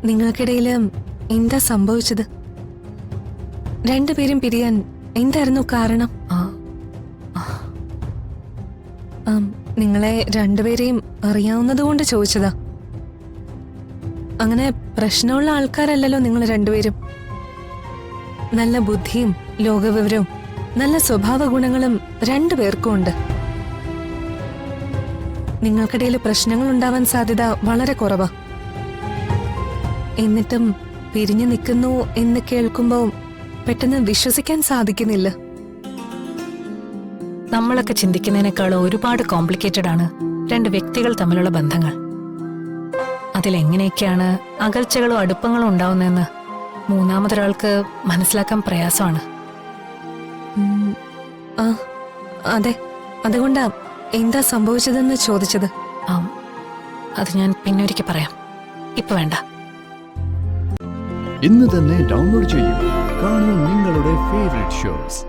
നിങ്ങൾക്കിടയില് എന്താ സംഭവിച്ചത്? രണ്ടുപേരും പിരിയാൻ എന്തായിരുന്നു കാരണം? നിങ്ങളെ രണ്ടുപേരെയും അറിയാവുന്നതുകൊണ്ട് ചോദിച്ചതാ. അങ്ങനെ പ്രശ്നമുള്ള ആൾക്കാരല്ലല്ലോ നിങ്ങൾ രണ്ടുപേരും. നല്ല ബുദ്ധിയും ലോകവിവരവും നല്ല സ്വഭാവ ഗുണങ്ങളും രണ്ടുപേർക്കും ഉണ്ട്. നിങ്ങൾക്കിടയിൽ പ്രശ്നങ്ങൾ ഉണ്ടാവാൻ സാധ്യത വളരെ കുറവാ. എന്നിട്ടും പിരിഞ്ഞു നിൽക്കുന്നു എന്ന് കേൾക്കുമ്പോൾ പെട്ടെന്ന് വിശ്വസിക്കാൻ സാധിക്കുന്നില്ല. നമ്മളൊക്കെ ചിന്തിക്കുന്നതിനേക്കാൾ ഒരുപാട് കോംപ്ലിക്കേറ്റഡ് ആണ് രണ്ട് വ്യക്തികൾ തമ്മിലുള്ള ബന്ധങ്ങൾ. അതിലെങ്ങനെയൊക്കെയാണ് അകൽച്ചകളും അടുപ്പങ്ങളും ഉണ്ടാവുന്നതെന്ന് മൂന്നാമതൊരാൾക്ക് മനസ്സിലാക്കാൻ പ്രയാസമാണ്. അതെ, അതുകൊണ്ടാ എന്താ സംഭവിച്ചതെന്ന് ചോദിച്ചത്. അത് ഞാൻ പിന്നൊരിക്കൽ പറയാം, ഇപ്പൊ വേണ്ട. ഇന്ന് തന്നെ ഡൗൺലോഡ് ചെയ്യൂ. കാണൂ നിങ്ങളുടെ ഫേവറേറ്റ് ഷോസ്.